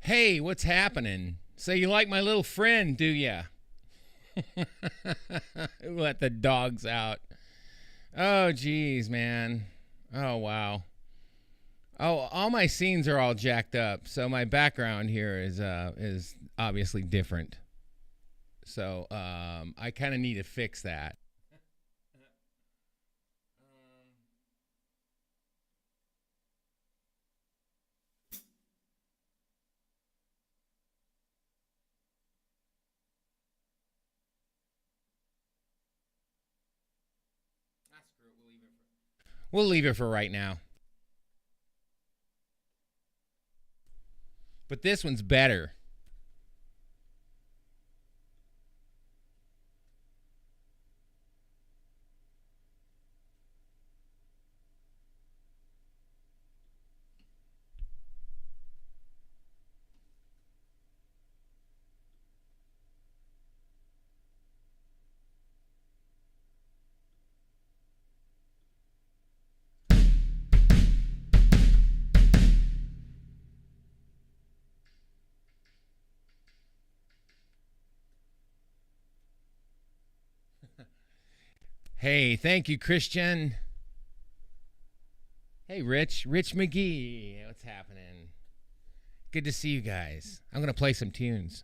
Hey, what's happening? So you like my little friend, do ya? Let the dogs out. Oh, geez, man. Oh, wow. Oh, all my scenes are all jacked up, so my background here is obviously different. So I kind of need to fix that. We'll leave it for right now. But this one's better. Hey, thank you, Christian. Hey, Rich McGee. What's happening? Good to see you guys. I'm going to play some tunes.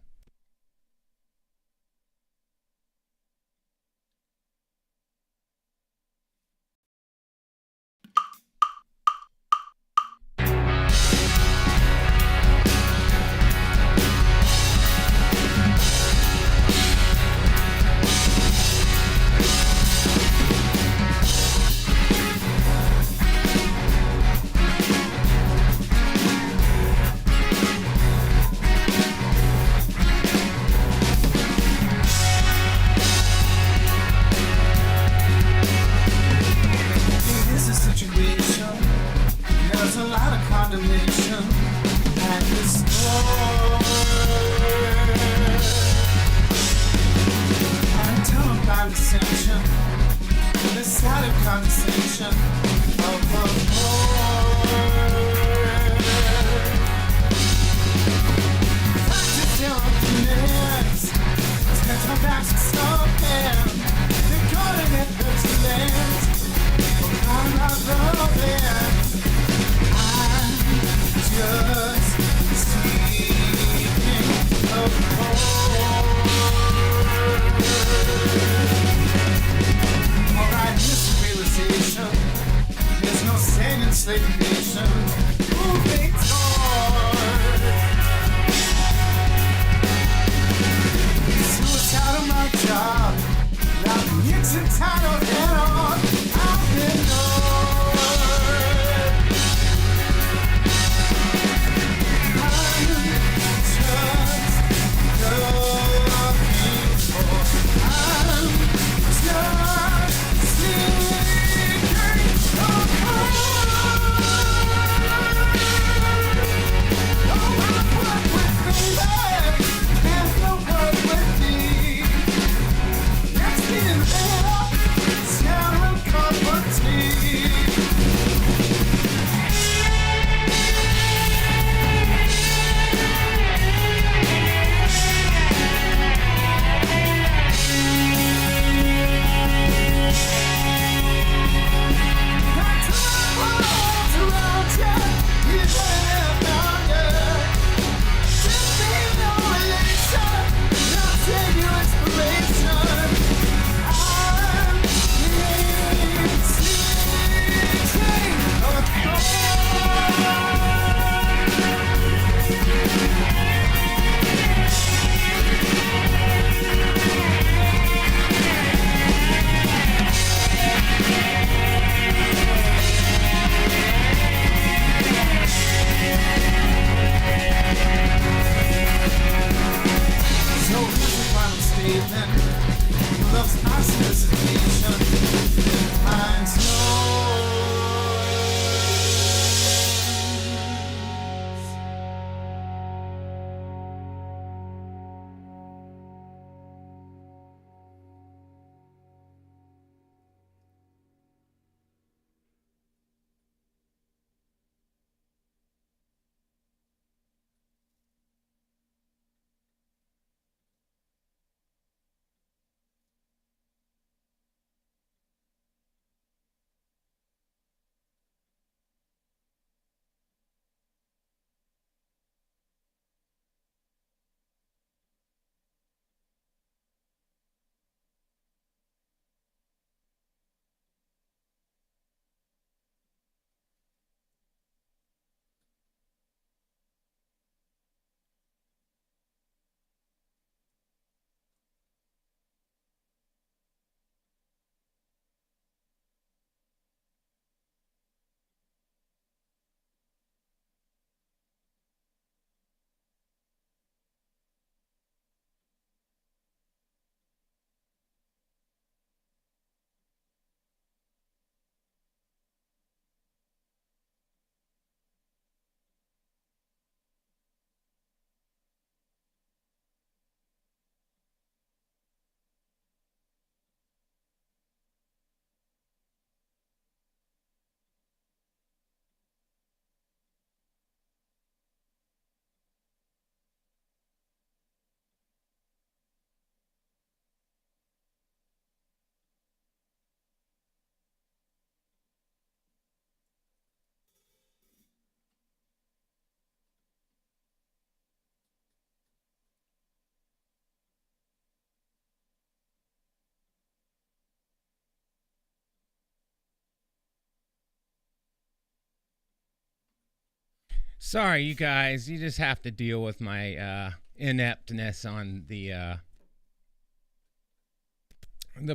Sorry, you guys. You just have to deal with my ineptness on the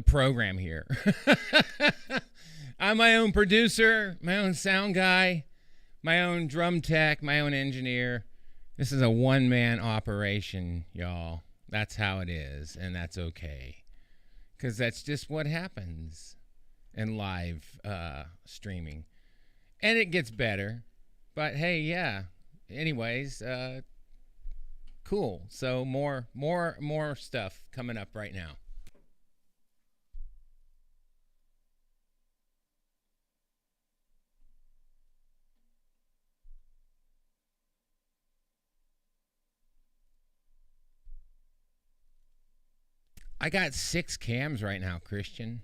program here. I'm my own producer, my own sound guy, my own drum tech, my own engineer. This is a one-man operation, y'all. That's how it is, and that's okay. Because that's just what happens in live streaming. And it gets better. But hey, yeah. Anyways, cool. So more stuff coming up right now. I got 6 cams right now, Christian.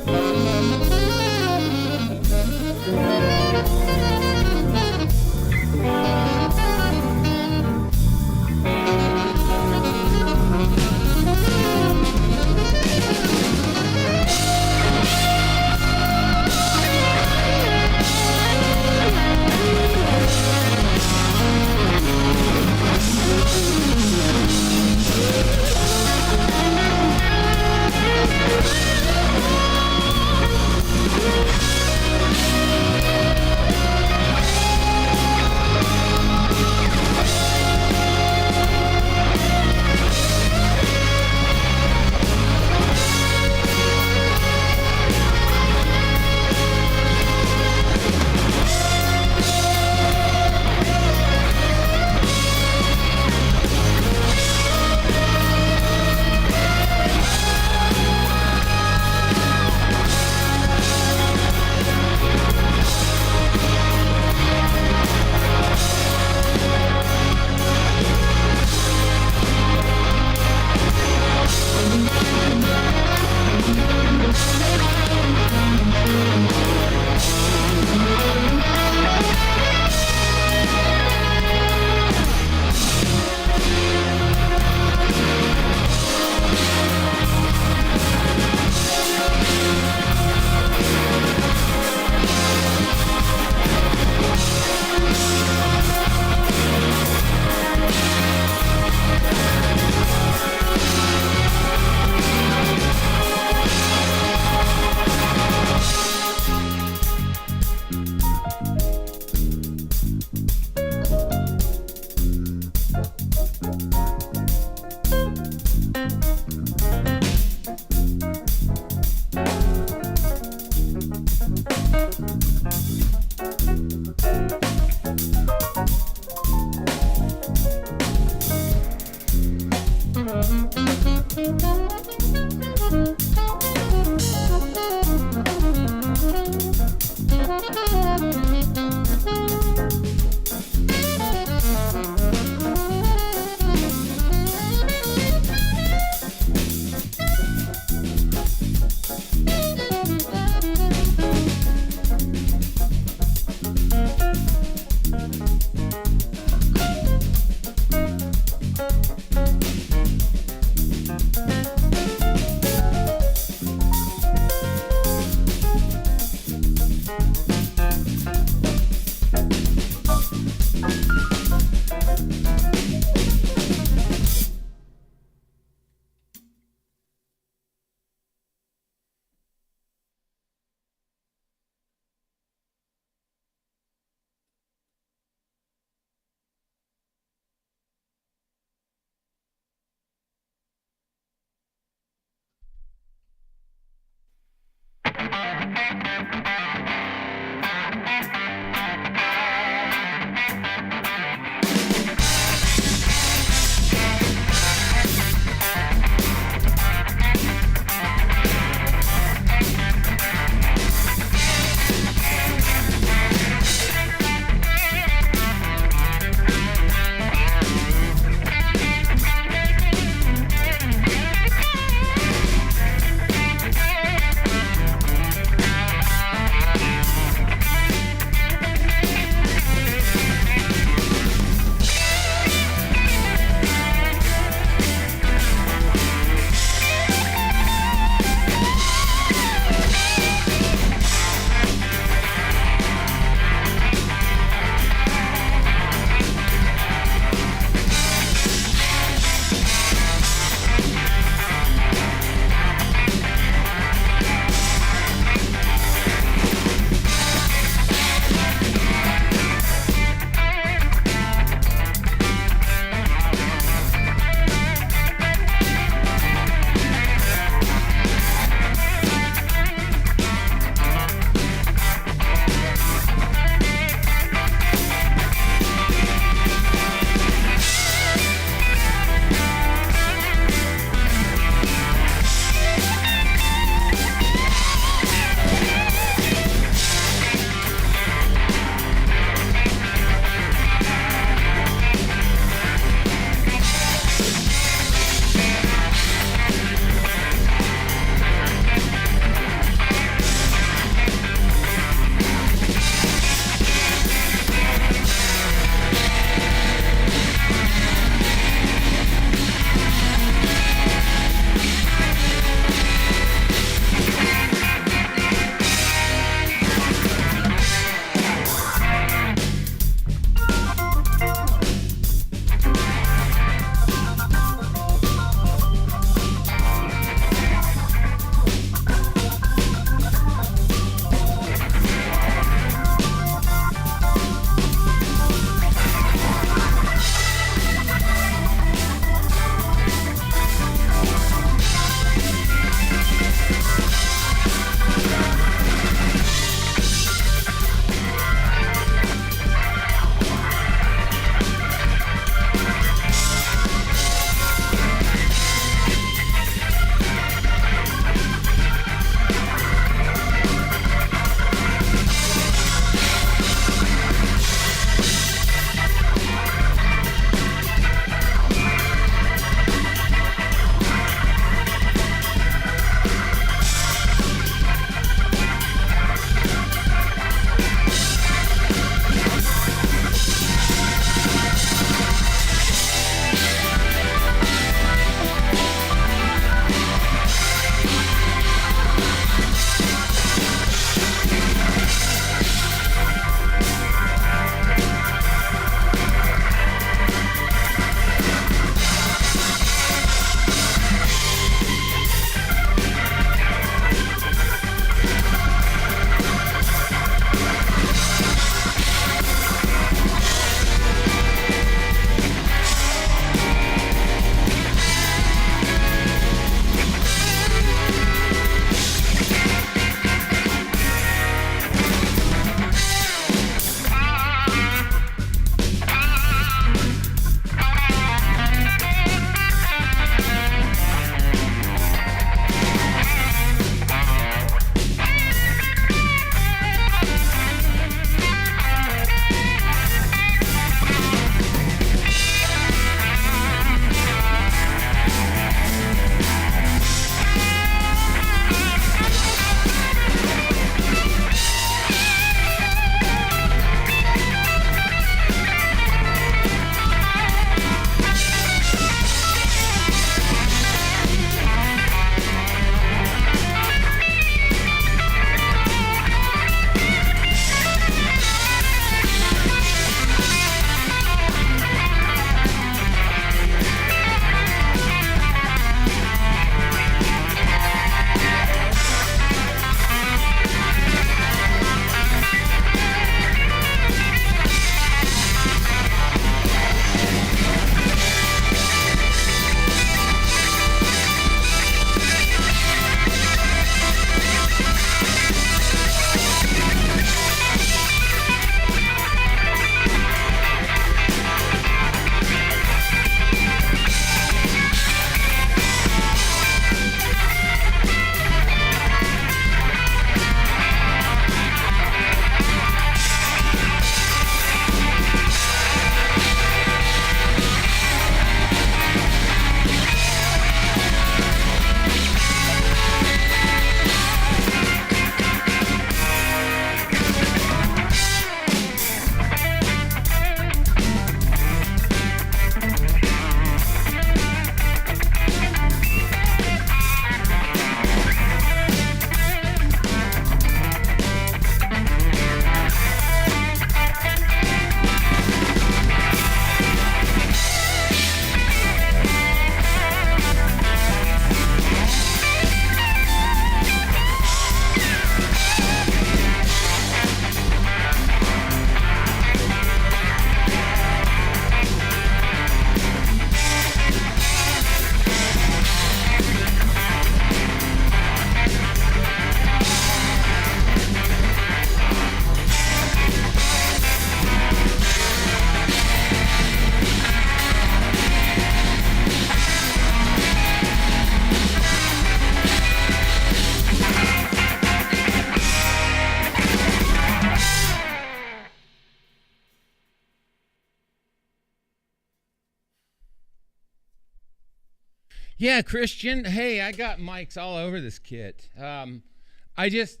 Yeah, Christian. Hey, I got mics all over this kit. I just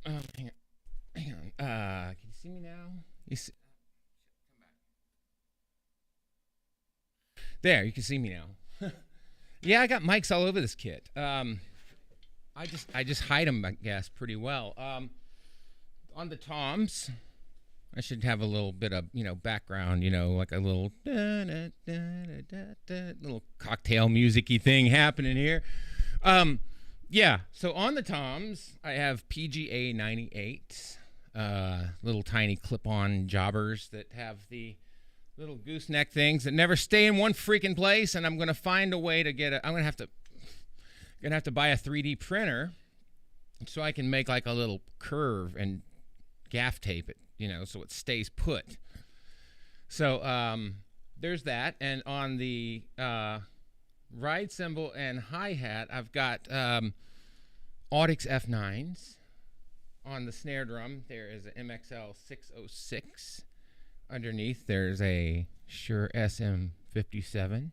hang on. Can you see me now? You see, there, you can see me now. Yeah, I got mics all over this kit. I just hide them, I guess, pretty well. On the toms, I should have a little bit of background, like a little little cocktail music-y thing happening here. Yeah. So on the toms, I have PGA 98, little tiny clip-on jobbers that have the little gooseneck things that never stay in one freaking place, and I'm gonna find a way to get it. I'm gonna have to buy a 3D printer so I can make like a little curve and gaff tape it, so it stays put. So there's that. And on the ride cymbal and hi-hat, I've got Audix F9s. On the snare drum, there is an MXL 606. Underneath, there's a Shure SM57.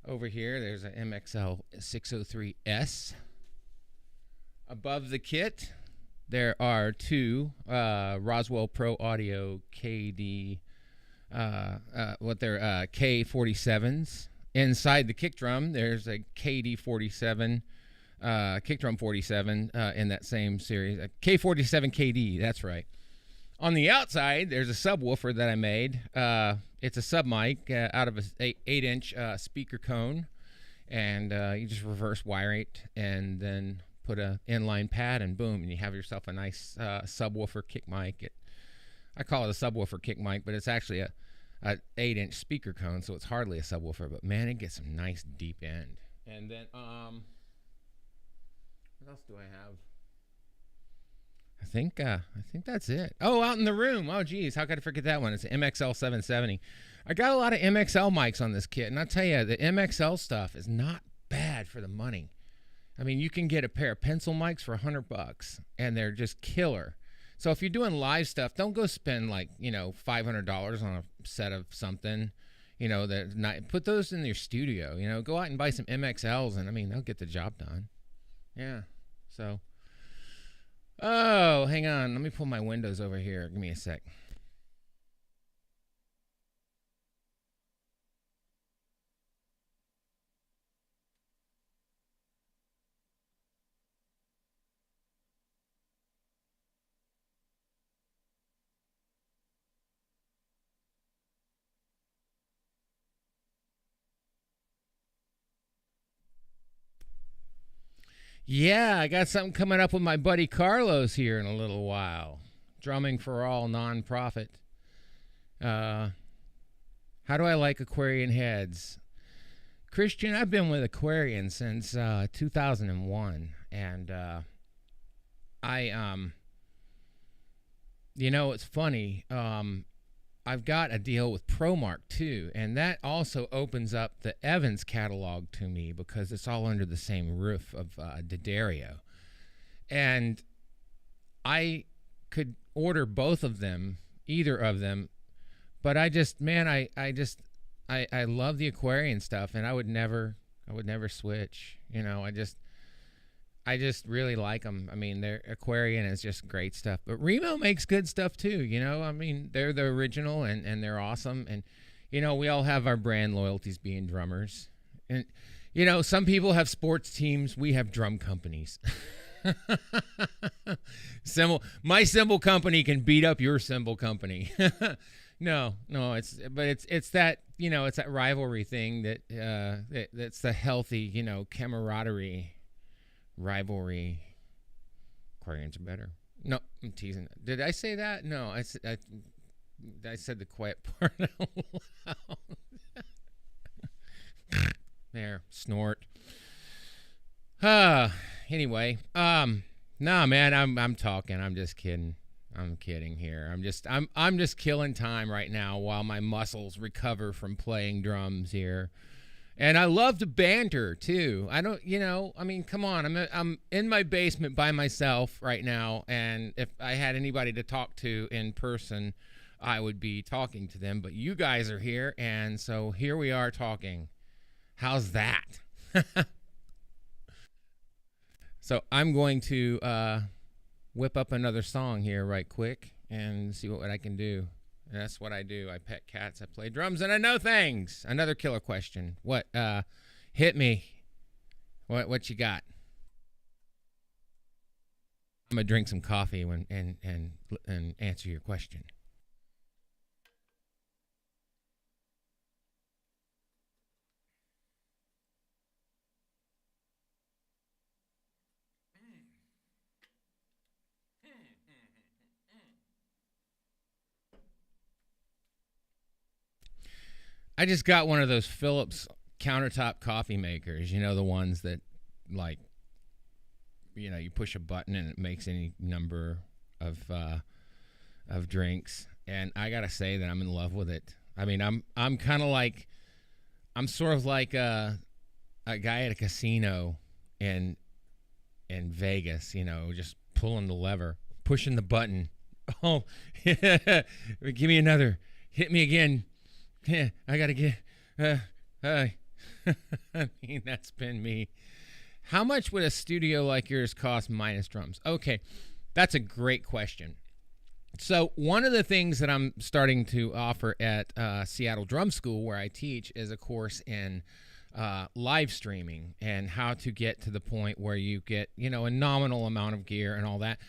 Over here, there's an MXL 603S. Above the kit, there are two Roswell Pro Audio KD, K47s. Inside the kick drum, there's a KD47, kick drum 47 in that same series. K47 KD, that's right. On the outside, there's a subwoofer that I made. It's a sub mic out of a 8-inch speaker cone, and you just reverse wire it and then put a inline pad, and boom, and you have yourself a nice subwoofer kick mic. I call it a subwoofer kick mic, but it's actually a 8-inch speaker cone, so it's hardly a subwoofer. But man, it gets some nice deep end. And then what else do I have? I think that's it. Oh, out in the room. Oh, geez, how could I forget that one? It's an MXL 770. I got a lot of MXL mics on this kit, and I'll tell you, the MXL stuff is not bad for the money. I mean, you can get a pair of pencil mics for $100, and they're just killer. So if you're doing live stuff, don't go spend like $500 on a set of something. That not, put those in your studio. Go out and buy some MXLs, and I mean, they'll get the job done. Yeah. So. Oh, hang on. Let me pull my windows over here. Give me a sec. Yeah, I got something coming up with my buddy Carlos here in a little while. Drumming for All nonprofit. How do I like Aquarian heads? Christian, I've been with Aquarian since 2001, and it's funny. I've got a deal with ProMark too, and that also opens up the Evans catalog to me because it's all under the same roof of D'Addario. And I could order both of them, either of them, but I love the Aquarian stuff, and I would never switch. I just really like them. I mean, their Aquarian is just great stuff. But Remo makes good stuff too, I mean, they're the original, and they're awesome. And, we all have our brand loyalties being drummers. And, some people have sports teams. We have drum companies. My cymbal company can beat up your cymbal company. No, it's that, it's that rivalry thing that's the healthy, camaraderie. Rivalry. Aquarians are better. No, I'm teasing. Did I say that? No, I said the quiet part out loud. There, snort. Anyway, nah, man, I'm talking. I'm just kidding. I'm kidding here. I'm just killing time right now while my muscles recover from playing drums here. And I love to banter too. I don't, I mean, come on. I'm in my basement by myself right now, and if I had anybody to talk to in person, I would be talking to them. But you guys are here, and so here we are talking. How's that? So I'm going to whip up another song here right quick and see what I can do. And that's what I do. I pet cats, I play drums, and I know things. Another killer question. What? Hit me. What you got? I'm gonna drink some coffee and answer your question. I just got one of those Philips countertop coffee makers. You know, the ones that, like, you push a button and it makes any number of drinks. And I gotta say that I'm in love with it. I mean, I'm kind of like, I'm sort of like a guy at a casino in Vegas. Just pulling the lever, pushing the button. Oh, give me another. Hit me again. Yeah, I gotta get. I mean, that's been me. How much would a studio like yours cost minus drums? Okay, that's a great question. So one of the things that I'm starting to offer at Seattle Drum School, where I teach, is a course in live streaming and how to get to the point where you get, a nominal amount of gear and all that.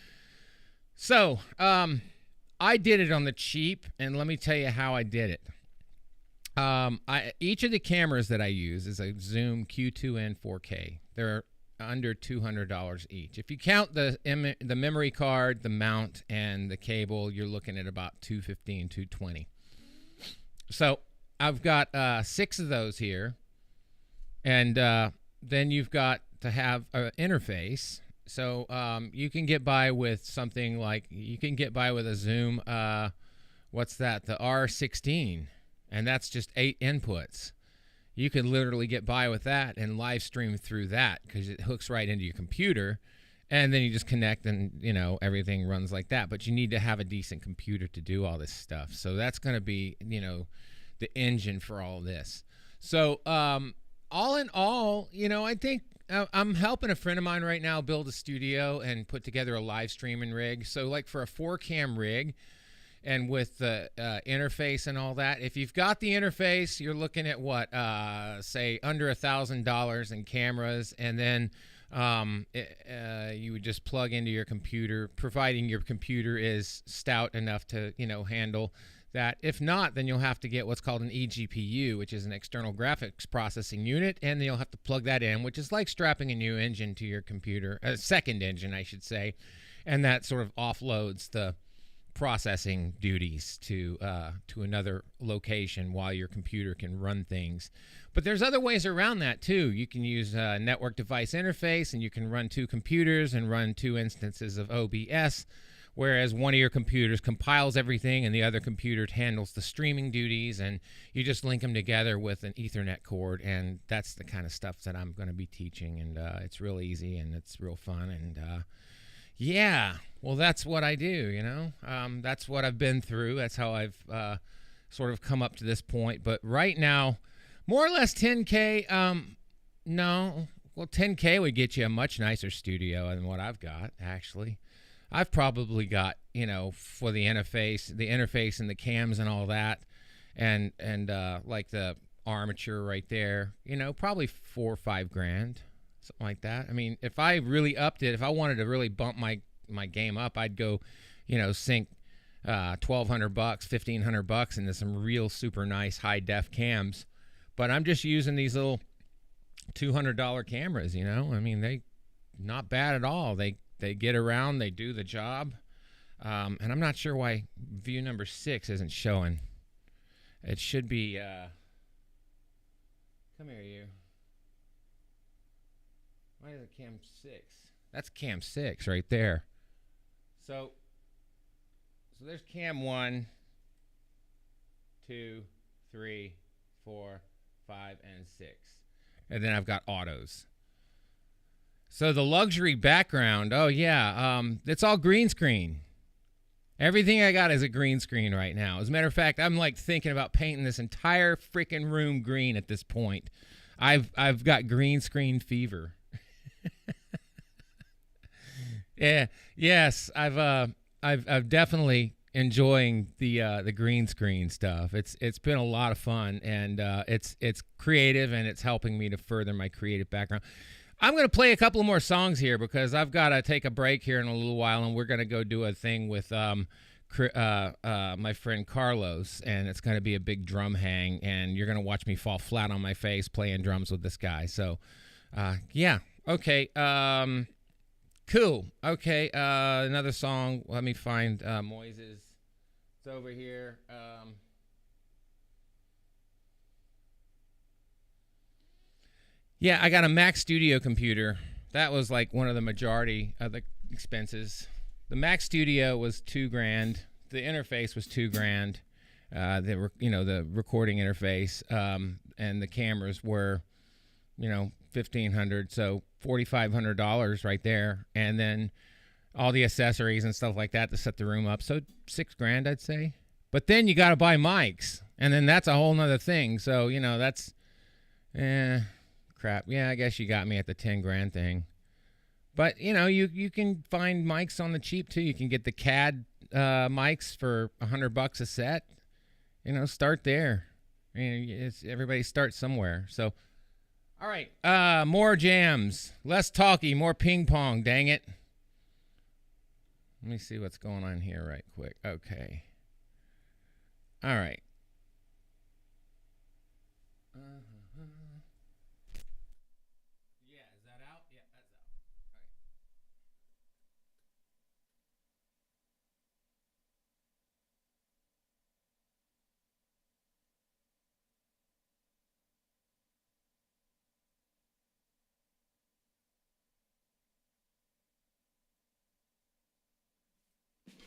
So I did it on the cheap, and let me tell you how I did it. Each of the cameras that I use is a Zoom Q2N 4K. They're under $200 each. If you count the memory card, the mount, and the cable, you're looking at about $215, $220. So I've got 6 of those here, and then you've got to have an interface. So you can get by with something like, you can get by with a Zoom, what's that, the R16, and that's just 8 inputs. You can literally get by with that and live stream through that because it hooks right into your computer, and then you just connect and, everything runs like that. But you need to have a decent computer to do all this stuff. So that's going to be, the engine for all this. So all in all, I think I'm helping a friend of mine right now build a studio and put together a live streaming rig. So like for a 4-cam rig, and with the interface and all that, if you've got the interface, you're looking at what, say under $1,000 in cameras, and then you would just plug into your computer, providing your computer is stout enough to handle that. If not, then you'll have to get what's called an eGPU, which is an external graphics processing unit, and then you'll have to plug that in, which is like strapping a new engine to your computer, a second engine, I should say, and that sort of offloads the processing duties to another location while your computer can run things. But there's other ways around that too. You can use a network device interface, and you can run 2 computers and run 2 instances of OBS, whereas one of your computers compiles everything and the other computer handles the streaming duties, and you just link them together with an Ethernet cord. And that's the kind of stuff that I'm going to be teaching, and it's real easy and it's real fun. And yeah, well, that's what I do, that's what I've been through. That's how I've sort of come up to this point. But right now, more or less 10K, no. Well, 10K would get you a much nicer studio than what I've got, actually. I've probably got, for the interface and the cams and all that, and like the armature right there, probably $4 or $5 grand. Something like that. I mean, if I really upped it, if I wanted to really bump my game up, I'd go, sink $1,200, $1,500 into some real super nice high def cams. But I'm just using these little $200 cameras. I mean, they not bad at all. They get around, they do the job, and I'm not sure why view number 6 isn't showing. It should be. Come here, you. Why is it cam 6? That's cam 6 right there. So there's cam 1, 2, 3, 4, 5, and 6. And then I've got autos. So the luxury background, oh yeah, it's all green screen. Everything I got is a green screen right now. As a matter of fact, I'm like thinking about painting this entire freaking room green at this point. I've got green screen fever. Yeah. Yes. I've definitely enjoying the green screen stuff. It's been a lot of fun, and it's creative, and it's helping me to further my creative background. I'm going to play a couple more songs here because I've got to take a break here in a little while, and we're going to go do a thing with my friend Carlos, and it's going to be a big drum hang, and you're going to watch me fall flat on my face playing drums with this guy. So, yeah. Okay. Cool. Okay. Another song. Let me find Moises. It's over here. Yeah, I got a Mac Studio computer. That was like one of the majority of the expenses. The Mac Studio was $2,000. The interface was $2,000. The recording interface, and the cameras were, $1,500. So $4,500 right there, and then all the accessories and stuff like that to set the room up. So $6,000, I'd say. But then you got to buy mics, and then that's a whole nother thing. So that's, crap. Yeah, I guess you got me at the $10,000 thing. But you can find mics on the cheap too. You can get the CAD mics for $100 a set. Start there. Everybody starts somewhere. So, all right, more jams, less talky, more ping pong. Dang it. Let me see what's going on here right quick. Okay. All right.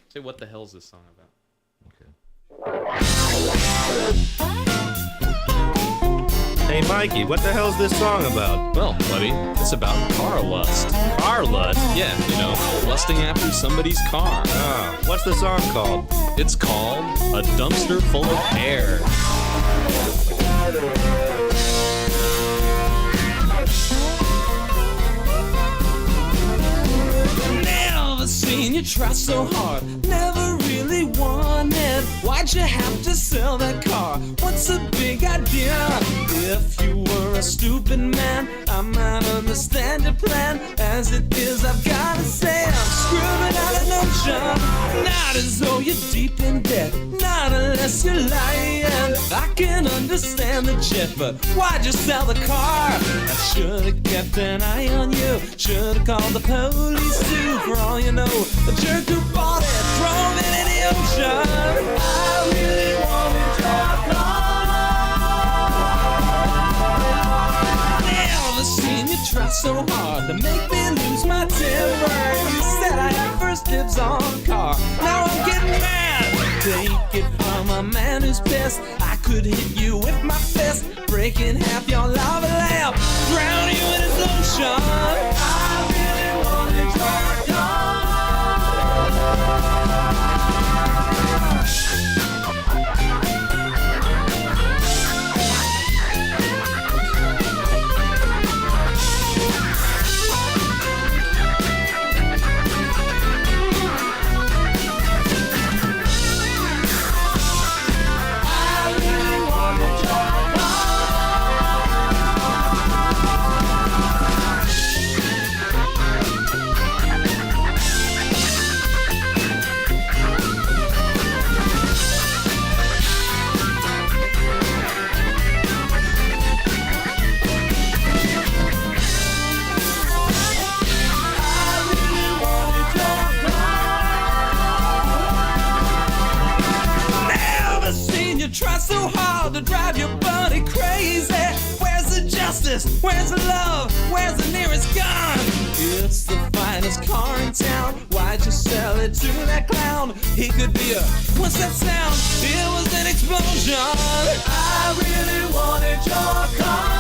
Say, what the hell is this song about? Okay. Hey, Mikey, what the hell's this song about? Well, buddy, it's about car lust. Car lust? Yeah, lusting after somebody's car. Oh, what's the song called? It's called A Dumpster Full of Hair. Never seen you try so hard, never really wanted. Why'd you have to sell that car? What's the big idea? If you were a stupid man, I might understand your plan. As it is, I've gotta say I'm screwing out of notion. Not as though you're deep in debt, not unless you're lying. I can understand the jet, but why'd you sell the car? I should've kept an eye on you, should've called the police too. For all you know, the jerk who bought it drove it in the ocean. I really wanted your car. Never seen you try so hard to make me lose my temper. You said I had first dibs on the car. Now I'm getting mad. Take it from a man who's pissed. I could hit you with my fist, break in half your lava lamp, drown you in his ocean. I really wanted your car. Try so hard to drive your buddy crazy. Where's the justice? Where's the love? Where's the nearest gun? It's the finest car in town. Why'd you sell it to that clown? He could be a... What's that sound? It was an explosion. I really wanted your car.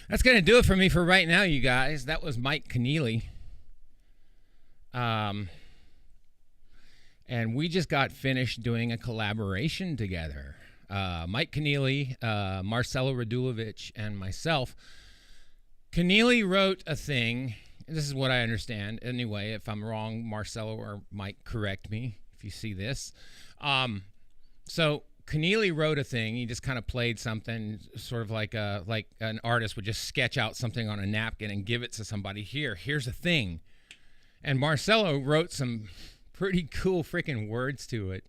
That's going to do it for me for right now, you guys. That was Mike Keneally. And we just got finished doing a collaboration together. Mike Keneally, Marcelo Radulovic, and myself. Keneally wrote a thing. This is what I understand. Anyway, if I'm wrong, Marcelo or Mike, correct me if you see this. So Keneally wrote a thing. He just kind of played something, sort of like an artist would just sketch out something on a napkin and give it to somebody. Here's a thing. And Marcelo wrote some pretty cool freaking words to it.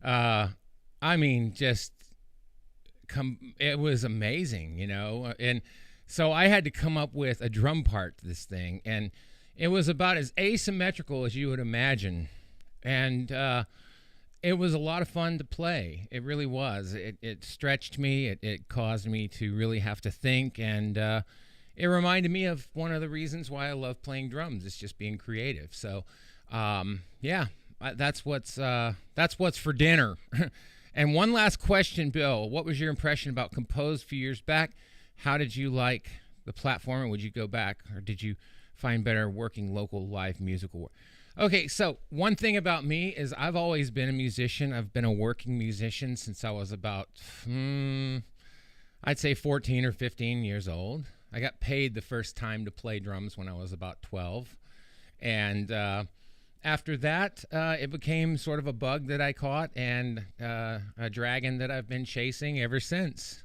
I mean, it was amazing, you know. And so I had to come up with a drum part to this thing, and it was about as asymmetrical as you would imagine. And it was a lot of fun to play. It really was. It stretched me. It caused me to really have to think, and it reminded me of one of the reasons why I love playing drums. It's just being creative. So, yeah, that's what's for dinner. And one last question, Bill. What was your impression about Compose a few years back? How did you like the platform, and would you go back, or did you find better working local live musical work? Okay, so one thing about me is I've always been a musician. I've been a working musician since I was about, I'd say 14 or 15 years old. I got paid the first time to play drums when I was about 12. And after that, it became sort of a bug that I caught, and a dragon that I've been chasing ever since.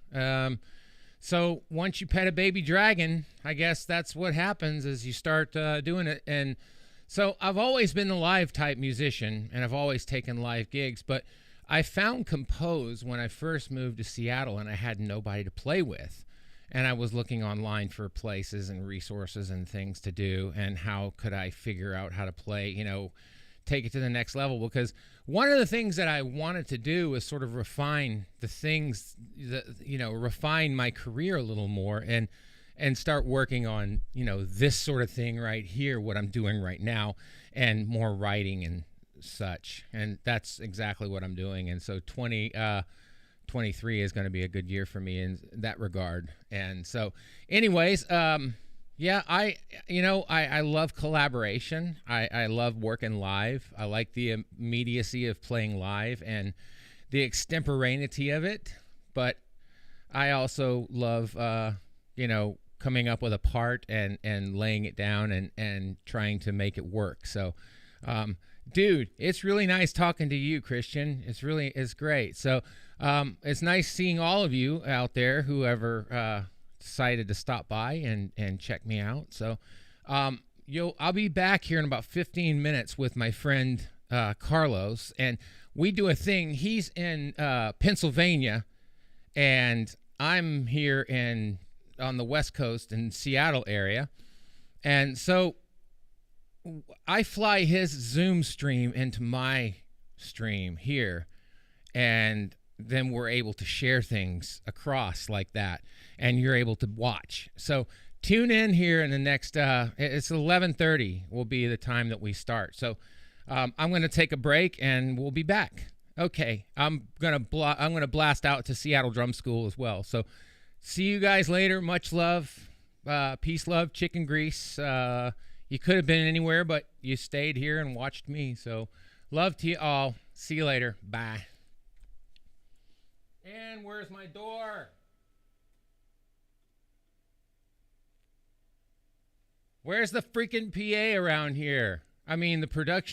So once you pet a baby dragon, I guess that's what happens is you start doing it. And so I've always been a live type musician, and I've always taken live gigs, but I found Compose when I first moved to Seattle, and I had nobody to play with. And I was looking online for places and resources and things to do, and how could I figure out how to play, you know, take it to the next level. Because one of the things that I wanted to do was sort of refine the things that, you know, refine my career a little more, and start working on, you know, this sort of thing right here, what I'm doing right now, and more writing and such. And that's exactly what I'm doing. And so 2023 is going to be a good year for me in that regard. And so anyways, yeah, I love collaboration. I love working live. I like the immediacy of playing live and the extemporaneity of it. But I also love, coming up with a part and laying it down and trying to make it work. So, dude, it's really nice talking to you, Christian. It's great. So, it's nice seeing all of you out there, whoever decided to stop by and check me out. So, I'll be back here in about 15 minutes with my friend Carlos, and we do a thing. He's in Pennsylvania, and I'm here on the West Coast in Seattle area. And so I fly his Zoom stream into my stream here, and then we're able to share things across like that, and you're able to watch. So tune in here in the next it's 11:30 will be the time that we start. So I'm going to take a break, and we'll be back. Okay, I'm going to blast out to Seattle Drum School as well. So see you guys later. Much love. Peace, love, chicken grease. You could have been anywhere, but you stayed here and watched me. So love to you all. See you later. Bye. And where's my door? Where's the freaking PA around here? I mean, the production